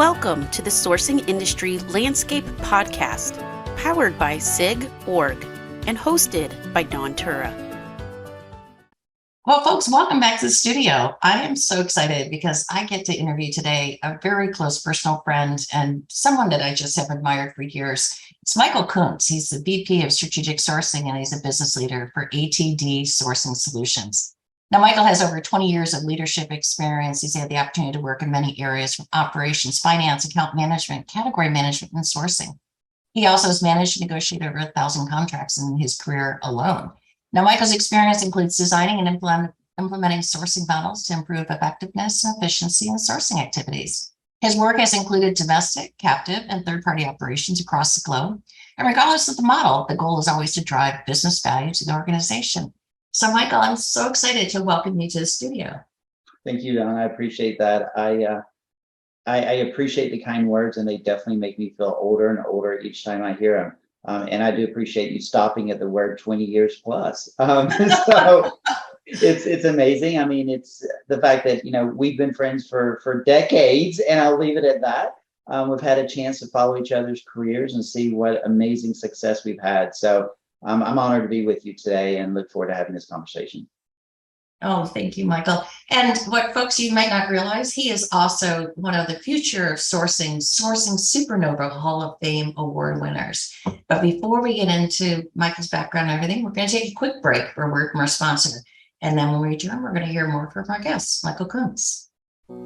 Welcome to the Sourcing Industry Landscape Podcast, powered by SIG.org and hosted by Dawn Tura. Well, folks, welcome back to the studio. I am so excited because I get to interview today a very close personal friend and someone that I just have admired for years. It's Michael Koontz. He's the VP of Strategic Sourcing and he's a business leader for ATD Sourcing Solutions. Now, Michael has over 20 years of leadership experience. He's had the opportunity to work in many areas from operations, finance, account management, category management, and sourcing. He also has managed to negotiate over 1,000 contracts in his career alone. Now, Michael's experience includes designing and implementing sourcing models to improve effectiveness and efficiency in sourcing activities. His work has included domestic, captive, and third-party operations across the globe. And regardless of the model, the goal is always to drive business value to the organization. So, Michael, I'm so excited to welcome you to the studio. Thank you, Dawn. I appreciate that. I appreciate the kind words, and they definitely make me feel older and older each time I hear them. And I do appreciate you stopping at the word 20 years plus. So it's amazing. I mean, it's the fact that, we've been friends for decades, and I'll leave it at that. We've had a chance to follow each other's careers and see what amazing success we've had. So I'm honored to be with you today and look forward to having this conversation. Oh, thank you, Michael. And what folks you might not realize, he is also one of the future sourcing Supernova Hall of Fame award winners. But before we get into Michael's background and everything, we're going to take a quick break for a word from our sponsor. And then when we return, we're going to hear more from our guest, Michael Koontz.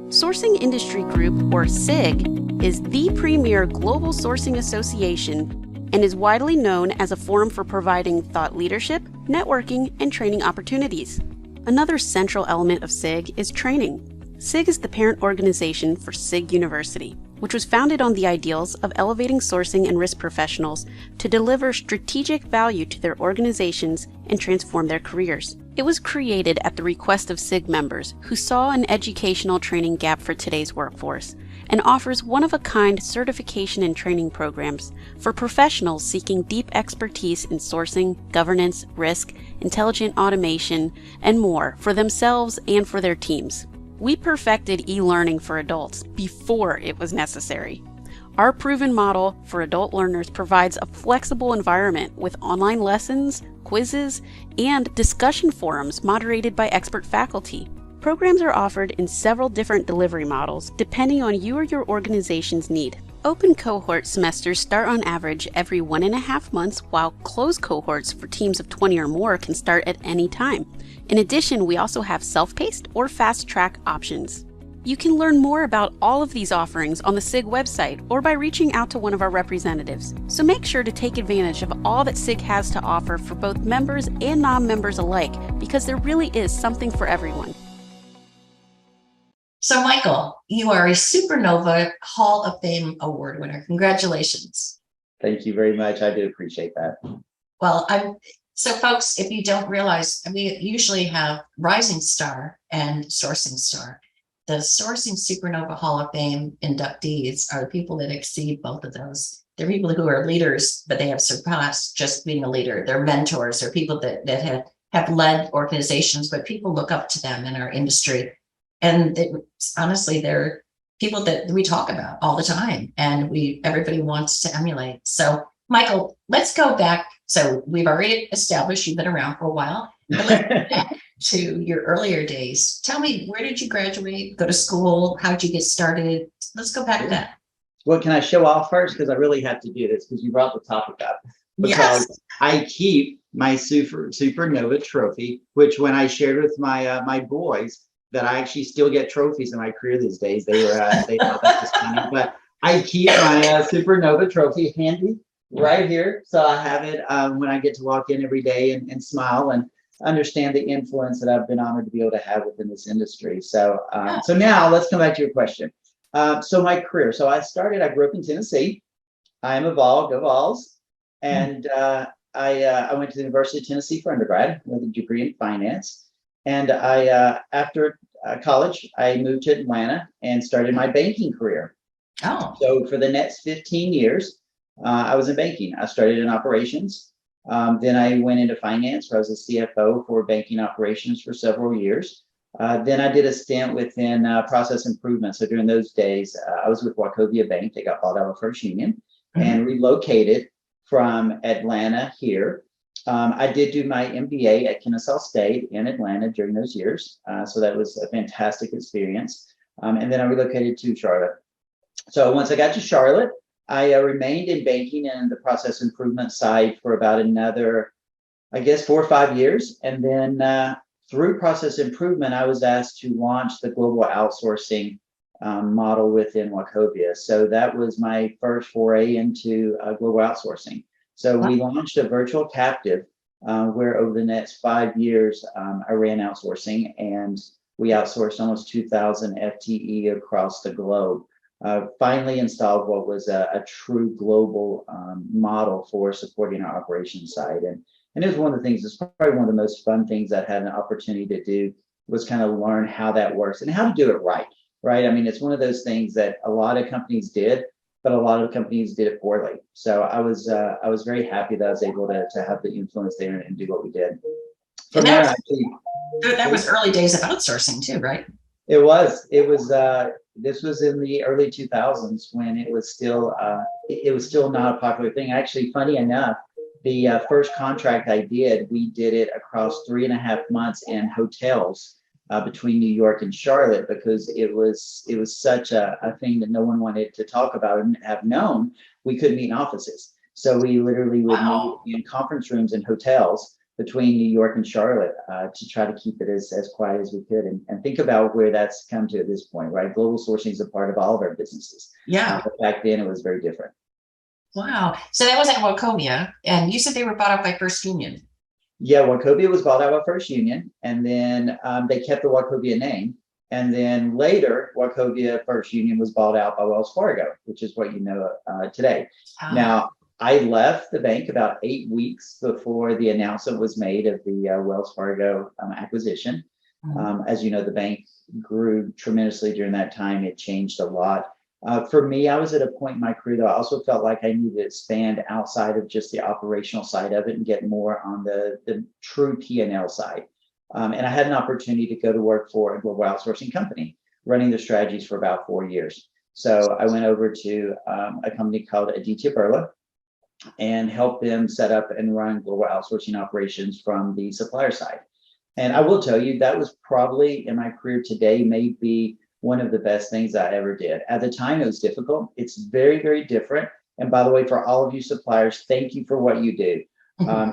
Sourcing Industry Group, or SIG, is the premier global sourcing association and is widely known as a forum for providing thought leadership, networking, and training opportunities. Another central element of SIG is training. SIG is the parent organization for SIG University, which was founded on the ideals of elevating sourcing and risk professionals to deliver strategic value to their organizations and transform their careers. It was created at the request of SIG members who saw an educational training gap for today's workforce and offers one-of-a-kind certification and training programs for professionals seeking deep expertise in sourcing, governance, risk, intelligent automation, and more for themselves and for their teams. We perfected e-learning for adults before it was necessary. Our proven model for adult learners provides a flexible environment with online lessons, quizzes, and discussion forums moderated by expert faculty. Programs are offered in several different delivery models depending on you or your organization's need. Open cohort semesters start on average every 1.5 months, while closed cohorts for teams of 20 or more can start at any time. In addition, we also have self-paced or fast-track options. You can learn more about all of these offerings on the SIG website or by reaching out to one of our representatives. So make sure to take advantage of all that SIG has to offer for both members and non-members alike, because there really is something for everyone. So, Michael, you are a Supernova Hall of Fame award winner. Congratulations. Thank you very much. I do appreciate that. Well, so folks, if you don't realize, we usually have Rising Star and Sourcing Star. The Sourcing Supernova Hall of Fame inductees are the people that exceed both of those. They're people who are leaders, but they have surpassed just being a leader. They're mentors. They're people that have led organizations, but people look up to them in our industry. And honestly, they're people that we talk about all the time, and everybody wants to emulate. So, Michael, let's go back. So we've already established you've been around for a while. But let's go back to your earlier days. Tell me, where did you graduate, go to school? How did you get started? Let's go back to that. Well, can I show off first? Because I really have to do this because you brought the topic up. Because Yes. I keep my Supernova trophy, which when I shared with my boys, that I actually still get trophies in my career these days. They thought that was funny, but I keep my Supernova trophy handy right here. So I have it when I get to walk in every day and smile and understand the influence that I've been honored to be able to have within this industry. So now let's come back to your question. So my career. So I grew up in Tennessee. I am a Vol, go Vols. And I went to the University of Tennessee for undergrad with a degree in finance. And after college, I moved to Atlanta and started my banking career. Oh. So for the next 15 years, I was in banking. I started in operations. Then I went into finance, where I was a CFO for banking operations for several years. Then I did a stint within process improvement. So during those days, I was with Wachovia Bank. They got bought out of First Union and relocated from Atlanta here. I did do my MBA at Kennesaw State in Atlanta during those years. So that was a fantastic experience. And then I relocated to Charlotte. So once I got to Charlotte, I remained in banking and the process improvement side for about another, I guess, 4 or 5 years. And then through process improvement, I was asked to launch the global outsourcing model within Wachovia. So that was my first foray into global outsourcing. So we launched a virtual captive where over the next 5 years, I ran outsourcing, and we outsourced almost 2,000 FTE across the globe. Finally installed what was a true global model for supporting our operations side. And it was one of the things, it's probably one of the most fun things I had an opportunity to do, was kind of learn how that works and how to do it right, right? I mean, it's one of those things that a lot of companies did, but a lot of companies did it poorly. So I was very happy that I was able to have the influence there and do what we did. From there, actually, that was early days of outsourcing too, right? It was. This was in the early 2000s when it was still not a popular thing. Actually, funny enough, the first contract I did, we did it across 3.5 months in hotels between New York and Charlotte, because it was such a thing that no one wanted to talk about and have known. We couldn't meet in offices, so we literally would meet in conference rooms in hotels between New York and Charlotte to try to keep it as quiet as we could. And think about where that's come to at this point, right? Global sourcing is a part of all of our businesses. Yeah. But back then it was very different. Wow. So that was at Wachovia, and you said they were bought out by First Union. Yeah, Wachovia was bought out by First Union, and then they kept the Wachovia name. And then later, Wachovia First Union was bought out by Wells Fargo, which is what you know today. Now, I left the bank about 8 weeks before the announcement was made of the Wells Fargo acquisition. As you know, the bank grew tremendously during that time. It changed a lot. For me, I was at a point in my career that I also felt like I needed to expand outside of just the operational side of it and get more on the true P&L side. And I had an opportunity to go to work for a global outsourcing company, running the strategies for about 4 years. So I went over to a company called Aditya Birla and help them set up and run global outsourcing operations from the supplier side. And I will tell you, that was probably in my career today, maybe one of the best things I ever did. At the time, it was difficult. It's very, very different. And by the way, for all of you suppliers, thank you for what you do.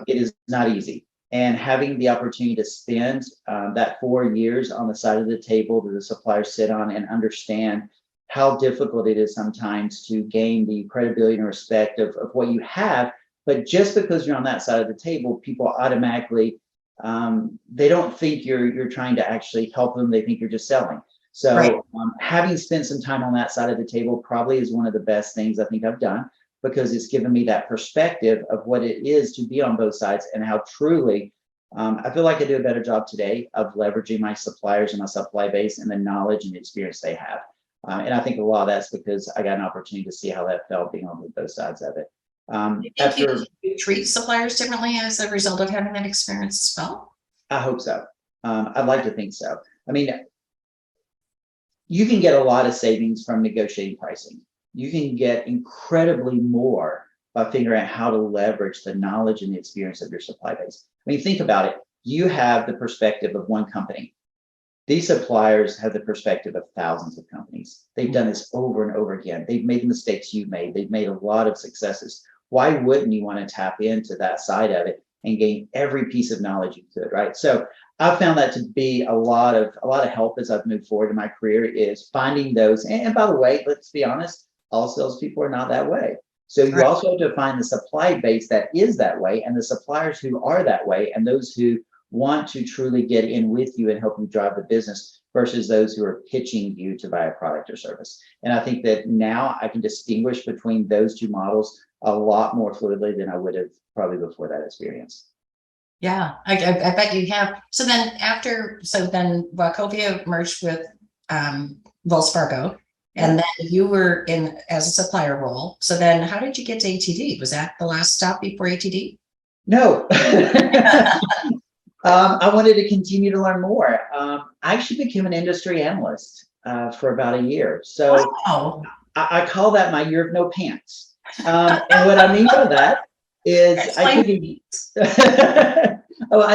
It is not easy. And having the opportunity to spend that 4 years on the side of the table that the suppliers sit on and understand how difficult it is sometimes to gain the credibility and respect of what you have. But just because you're on that side of the table, people automatically, they don't think you're trying to actually help them. They think you're just selling. So having spent some time on that side of the table probably is one of the best things I think I've done, because it's given me that perspective of what it is to be on both sides and how truly I feel like I do a better job today of leveraging my suppliers and my supply base and the knowledge and experience they have. And I think a lot of that's because I got an opportunity to see how that felt being on both sides of it. Do you treat suppliers differently as a result of having that experience as well? I hope so. I'd like to think so. I mean, you can get a lot of savings from negotiating pricing. You can get incredibly more by figuring out how to leverage the knowledge and the experience of your supply base. I mean, think about it. You have the perspective of one company. These suppliers have the perspective of thousands of companies. They've done this over and over again. They've made the mistakes you've made. They've made a lot of successes. Why wouldn't you want to tap into that side of it and gain every piece of knowledge you could, right? So I've found that to be a lot of help as I've moved forward in my career, is finding those. And by the way, let's be honest, all salespeople are not that way. So you also have to find the supply base that is that way, and the suppliers who are that way, and those who want to truly get in with you and help you drive the business, versus those who are pitching you to buy a product or service. And I think that now I can distinguish between those two models a lot more fluidly than I would have probably before that experience. Yeah, I bet you have. So then Wachovia merged with Wells Fargo, and then you were in as a supplier role. So then how did you get to ATD? Was that the last stop before ATD? No. I wanted to continue to learn more. I actually became an industry analyst for about a year. So Wow. I call that my year of no pants. And what I mean by that is I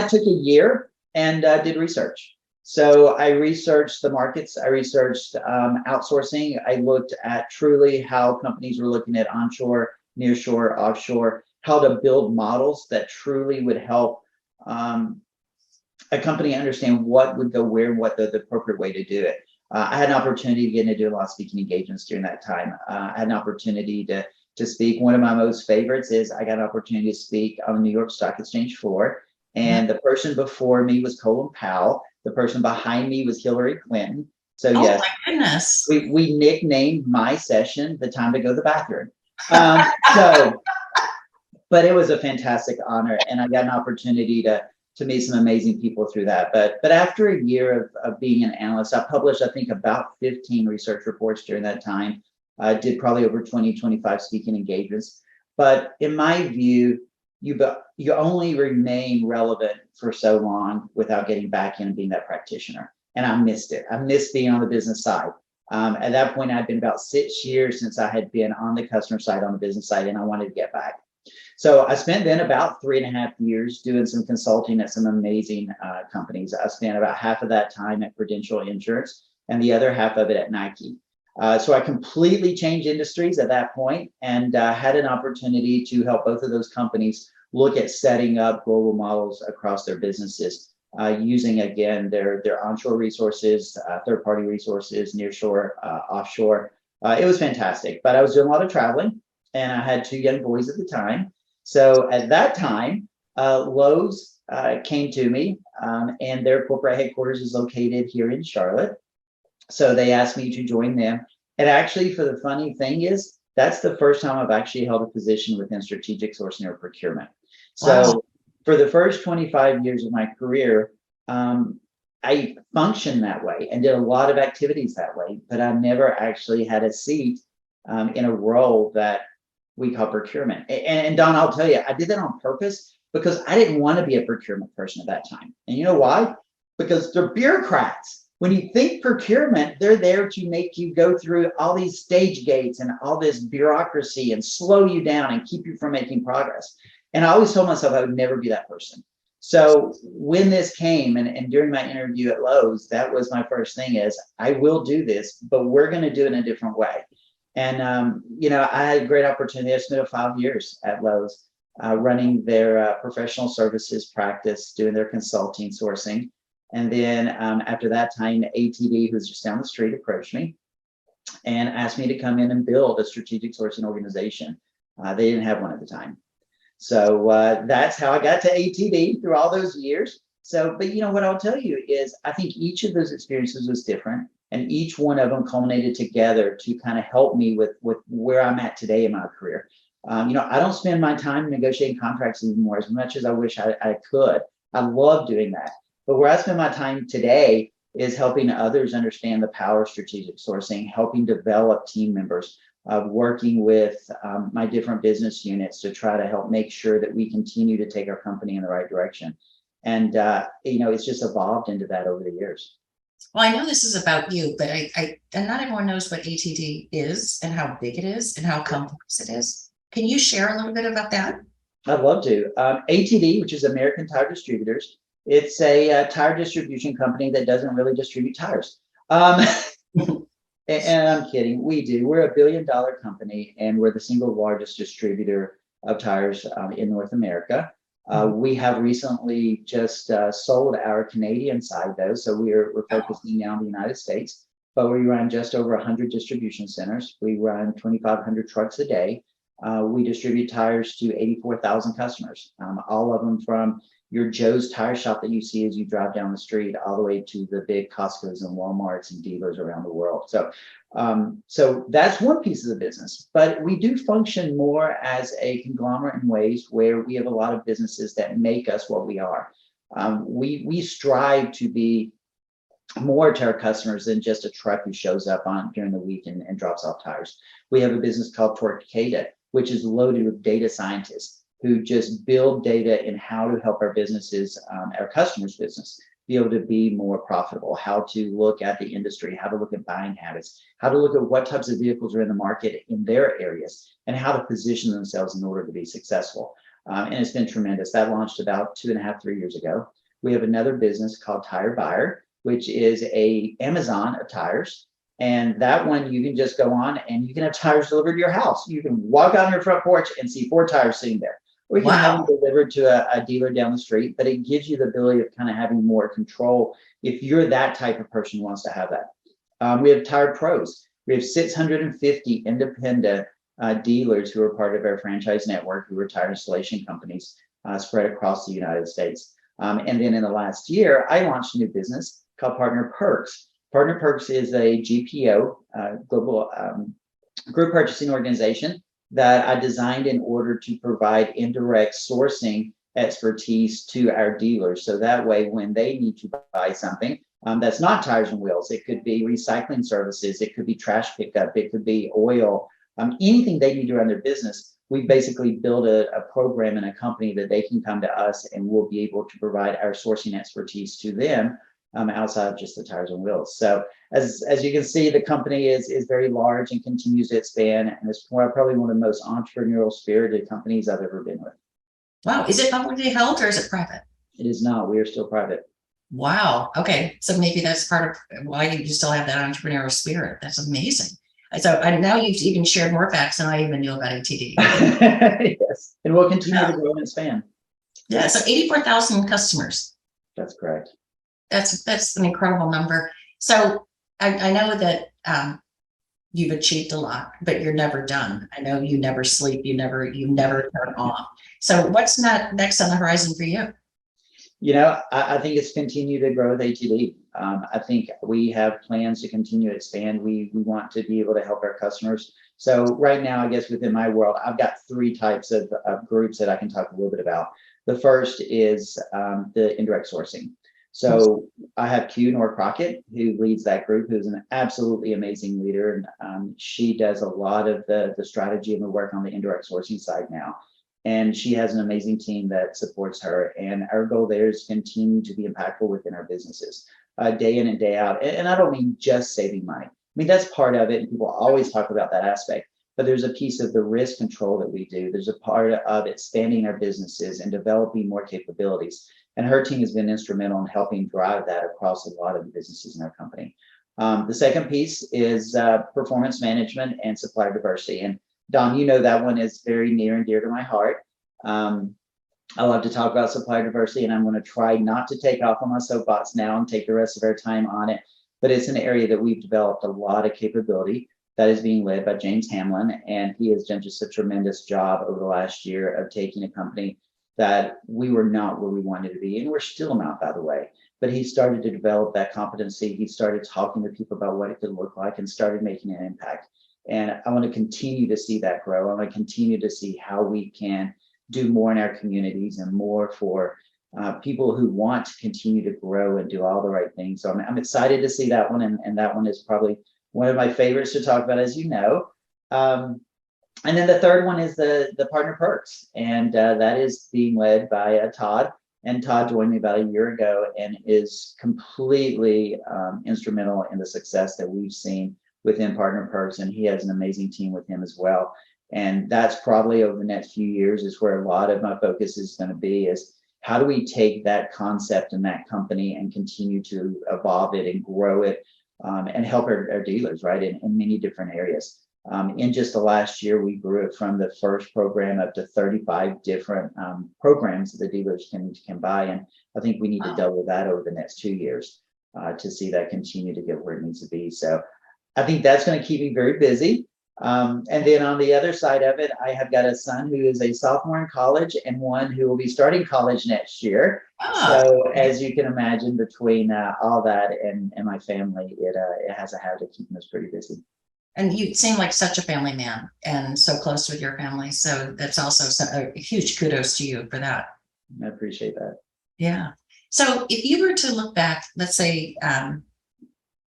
took a year and did research. So I researched the markets. I researched outsourcing. I looked at truly how companies were looking at onshore, nearshore, offshore, how to build models that truly would help a company understand what would go where and what the appropriate way to do it. I had an opportunity to get into do a lot of speaking engagements during that time. I had an opportunity to speak. One of my most favorites is I got an opportunity to speak on the New York Stock Exchange floor. And the person before me was Colin Powell. The person behind me was Hillary Clinton. So Oh yes, my goodness. we nicknamed my session the time to go to the bathroom. But it was a fantastic honor, and I got an opportunity to meet some amazing people through that. But after a year of being an analyst, I published, I think, about 15 research reports during that time. I did probably over 25 speaking engagements. But in my view, you only remain relevant for so long without getting back in and being that practitioner. And I missed it. I missed being on the business side. At that point, I'd been about 6 years since I had been on the customer side, on the business side, and I wanted to get back. So I spent then about 3.5 years doing some consulting at some amazing companies. I spent about half of that time at Prudential Insurance and the other half of it at Nike. So I completely changed industries at that point and had an opportunity to help both of those companies look at setting up global models across their businesses using, again, their onshore resources, third-party resources, nearshore, offshore. It was fantastic, but I was doing a lot of traveling and I had 2 young boys at the time. So at that time, Lowe's came to me and their corporate headquarters is located here in Charlotte. So they asked me to join them. And actually, for the funny thing is, that's the first time I've actually held a position within strategic sourcing or procurement. So for the first 25 years of my career, I functioned that way and did a lot of activities that way, but I never actually had a seat in a role that we call procurement. And Don, I'll tell you, I did that on purpose because I didn't want to be a procurement person at that time. And you know why? Because they're bureaucrats. When you think procurement, they're there to make you go through all these stage gates and all this bureaucracy and slow you down and keep you from making progress. And I always told myself I would never be that person. So when this came and during my interview at Lowe's, that was my first thing is I will do this, but we're going to do it in a different way. And, I had a great opportunity. I spent 5 years at Lowe's running their professional services practice, doing their consulting sourcing. And then after that time, ATD, who's just down the street, approached me and asked me to come in and build a strategic sourcing organization. They didn't have one at the time. So that's how I got to ATD through all those years. So, but what I'll tell you is I think each of those experiences was different. And each one of them culminated together to kind of help me with where I'm at today in my career. I don't spend my time negotiating contracts anymore as much as I wish I could. I love doing that. But where I spend my time today is helping others understand the power of strategic sourcing, helping develop team members, working with my different business units to try to help make sure that we continue to take our company in the right direction. And, it's just evolved into that over the years. Well, I know this is about you, but and not everyone knows what ATD is and how big it is and how complex it is. Can you share a little bit about that? I'd love to. ATD, which is American Tire Distributors, it's a tire distribution company that doesn't really distribute tires. And I'm kidding. We do. We're $1 billion company, and we're the single largest distributor of tires in North America. We have recently just sold our Canadian side, though, so we're focusing now on the United States. But we run just over 100 distribution centers. We run 2,500 trucks a day. We distribute tires to 84,000 customers, all of them from your Joe's tire shop that you see as you drive down the street, all the way to the big Costco's and Walmarts and dealers around the world. So that's one piece of the business, but we do function more as a conglomerate in ways where we have a lot of businesses that make us what we are. We strive to be more to our customers than just a truck who shows up on during the week and drops off tires. We have a business called Torqueda, which is loaded with data scientists. who just build data in how to help our businesses, our customers' business, be able to be more profitable, how to look at the industry, how to look at buying habits, how to look at what types of vehicles are in the market in their areas, and how to position themselves in order to be successful. And it's been tremendous. That launched about 2.5, 3 years ago. We have another business called Tire Buyer, which is a Amazon of tires. And that one, you can just go on and you can have tires delivered to your house. You can walk out on your front porch and see 4 tires sitting there. Or you can have them delivered to a dealer down the street, but it gives you the ability of kind of having more control if you're that type of person who wants to have that. We have Tire Pros. We have 650 independent dealers who are part of our franchise network, who are tire installation companies spread across the United States. And then in the last year, I launched a new business called Partner Perks. Partner Perks is a GPO, global group purchasing organization that I designed in order to provide indirect sourcing expertise to our dealers. So that way, when they need to buy something that's not tires and wheels, it could be recycling services, it could be trash pickup, it could be oil, anything they need to run their business, we basically build a program and a company that they can come to us and we'll be able to provide our sourcing expertise to them outside of just the tires and wheels. So as you can see, the company is very large and continues to expand, and it's probably one of the most entrepreneurial spirited companies I've ever been with. Wow. Is it publicly held or is it private? It is not. We are still private. Wow. Okay. So maybe that's part of why you still have that entrepreneurial spirit. That's amazing. So now you've even shared more facts than I even knew about ATD. Yes. And we'll continue to grow and expand. Yeah. So 84,000 customers. That's correct. That's an incredible number. So I know that you've achieved a lot, but you're never done. I know you never sleep. You never turn off. So what's next on the horizon for you? I think it's continue to grow with ATD. I think we have plans to continue to expand. We want to be able to help our customers. So right now, I guess within my world, I've got 3 types of groups that I can talk a little bit about. The first is the indirect sourcing. So I have Q Nora Crockett, who leads that group, who's an absolutely amazing leader. And she does a lot of the strategy and the work on the indirect sourcing side now. And she has an amazing team that supports her. And our goal there is to continue to be impactful within our businesses, day in and day out. And I don't mean just saving money. I mean, that's part of it. And people always talk about that aspect. But there's a piece of the risk control that we do. There's a part of expanding our businesses and developing more capabilities. And her team has been instrumental in helping drive that across a lot of the businesses in our company. The second piece is performance management and supplier diversity. And Don, that one is very near and dear to my heart. I love to talk about supplier diversity, and I'm going to try not to take off on my soapbox now and take the rest of our time on it. But it's an area that we've developed a lot of capability that is being led by James Hamlin. And he has done just a tremendous job over the last year of taking a company that we were not where we wanted to be, and we're still not, by the way. But he started to develop that competency. He started talking to people about what it could look like and started making an impact. And I want to continue to see that grow. I want to continue to see how we can do more in our communities and more for people who want to continue to grow and do all the right things. So I'm excited to see that one. And that one is probably one of my favorites to talk about, as you know. And then the third one is the Partner Perks. And that is being led by Todd. And Todd joined me about a year ago and is completely instrumental in the success that we've seen within Partner Perks. And he has an amazing team with him as well. And that's probably over the next few years is where a lot of my focus is going to be, is how do we take that concept and that company and continue to evolve it and grow it and help our dealers, right, in many different areas. In just the last year, we grew it from the first program up to 35 different programs that the dealers can buy. And I think we need to double that over the next 2 years to see that continue to get where it needs to be. So I think that's going to keep me very busy. And then on the other side of it, I have got a son who is a sophomore in college and one who will be starting college next year. So as you can imagine, between all that and my family, it has a habit of keeping us pretty busy. And you seem like such a family man and so close with your family. So that's also a huge kudos to you for that. I appreciate that. Yeah. So if you were to look back, let's say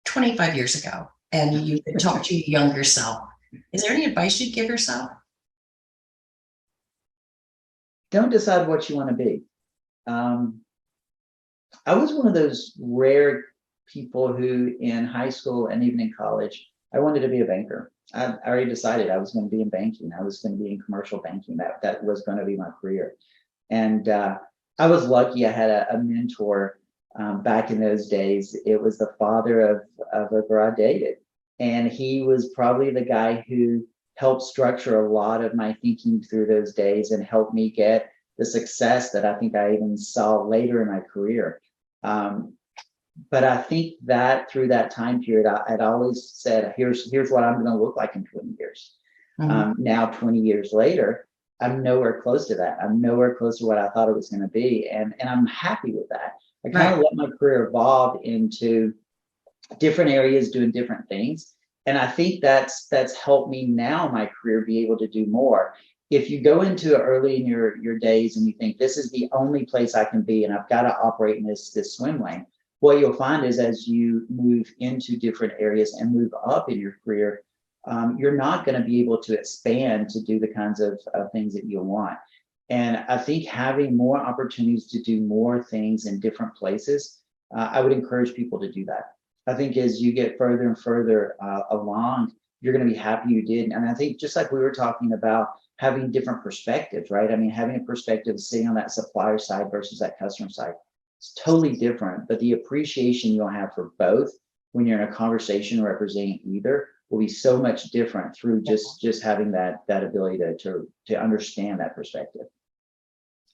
25 years ago, and you could talk to your younger self, is there any advice you'd give yourself? don't decide what you want to be. I was one of those rare people who in high school and even in college, I wanted to be a banker. I already decided I was going to be in banking. I was going to be in commercial banking. That was going to be my career. And I was lucky. I had a mentor back in those days. It was the father of a girl I dated. And he was probably the guy who helped structure a lot of my thinking through those days and helped me get the success that I think I even saw later in my career. But I think that through that time period, I'd always said, here's what I'm going to look like in 20 years. Now, 20 years later, I'm nowhere close to that. I'm nowhere close to what I thought it was going to be. And I'm happy with that. I kind of let my career evolve into different areas, doing different things. And I think that's helped me now in my career be able to do more. If you go into it early in your days and you think this is the only place I can be and I've got to operate in this swim lane, what you'll find is as you move into different areas and move up in your career, you're not going to be able to expand to do the kinds of things that you want. And I think having more opportunities to do more things in different places, I would encourage people to do that. I think as you get further and further along, you're going to be happy you did. And I think just like we were talking about having different perspectives, right? I mean, having a perspective sitting on that supplier side versus that customer side, it's totally different. But the appreciation you'll have for both when you're in a conversation representing either will be so much different through just having that ability to understand that perspective.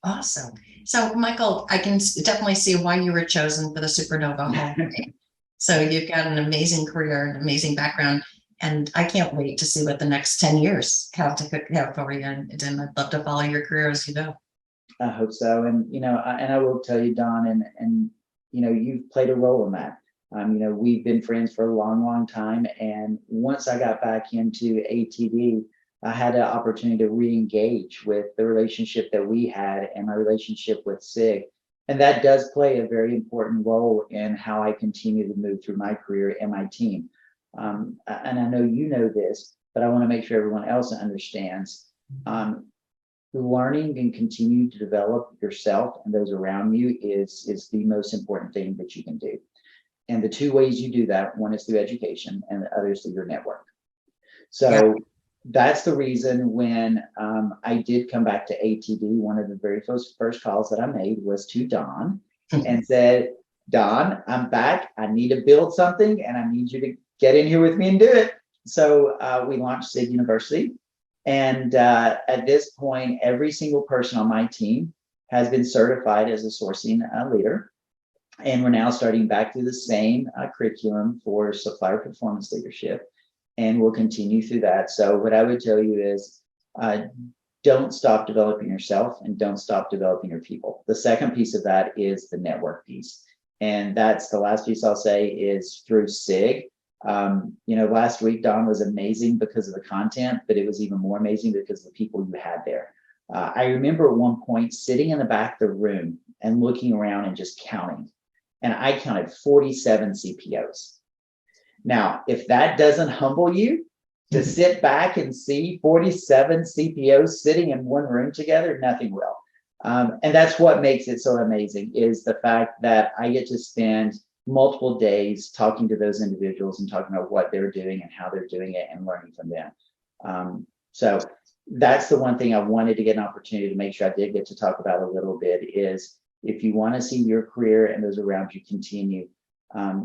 Awesome. So, Michael, I can definitely see why you were chosen for the Supernova Hall of Fame. So you've got an amazing career, an amazing background, and I can't wait to see what the next 10 years have for you. And I'd love to follow your career as you go. I hope so. And, I will tell you, Don, and you've played a role in that. We've been friends for a long, long time. And once I got back into ATD, I had an opportunity to re-engage with the relationship that we had and my relationship with SIG. And that does play a very important role in how I continue to move through my career and my team. And I know you know this, but I want to make sure everyone else understands. Learning and continue to develop yourself and those around you is the most important thing that you can do. And the two ways you do that, one is through education and the other is through your network. So that's the reason when I did come back to ATD, one of the very first calls that I made was to Don and said, Don, I'm back. I need to build something and I need you to get in here with me and do it. So we launched SIG University. And at this point, every single person on my team has been certified as a sourcing leader. And we're now starting back through the same curriculum for supplier performance leadership. And we'll continue through that. So what I would tell you is don't stop developing yourself and don't stop developing your people. The second piece of that is the network piece. And that's the last piece I'll say is through SIG. Last week, Don, was amazing because of the content, but it was even more amazing because of the people you had there. I remember at one point sitting in the back of the room and looking around and just counting. And I counted 47 CPOs. Now, if that doesn't humble you to sit back and see 47 CPOs sitting in one room together, nothing will. And that's what makes it so amazing is the fact that I get to spend multiple days talking to those individuals and talking about what they're doing and how they're doing it and learning from them. So that's the one thing I wanted to get an opportunity to make sure I did get to talk about a little bit is if you want to see your career and those around you continue,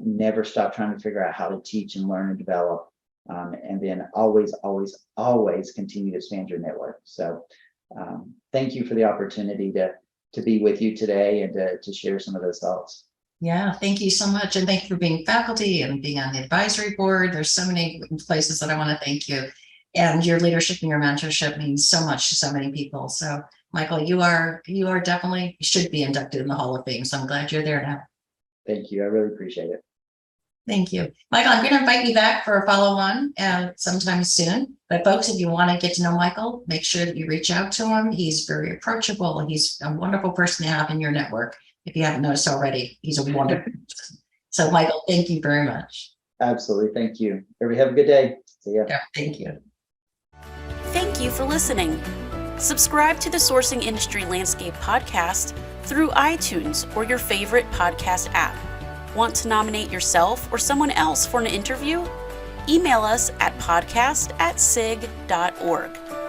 never stop trying to figure out how to teach and learn and develop. And then always, always, always continue to expand your network. So thank you for the opportunity to be with you today and to share some of those thoughts. Yeah, thank you so much. And thank you for being faculty and being on the advisory board. There's so many places that I want to thank you. And your leadership and your mentorship means so much to so many people. So, Michael, you are definitely should be inducted in the Hall of Fame. So I'm glad you're there now. Thank you. I really appreciate it. Thank you. Michael, I'm going to invite you back for a follow-on sometime soon. But folks, if you want to get to know Michael, make sure that you reach out to him. He's very approachable. He's a wonderful person to have in your network. If you haven't noticed already, he's a wonderful person. So, Michael, thank you very much. Absolutely. Thank you. Everybody have a good day. See ya. Yeah, thank you. Thank you for listening. Subscribe to the Sourcing Industry Landscape podcast through iTunes or your favorite podcast app. Want to nominate yourself or someone else for an interview? Email us at podcast@sig.org.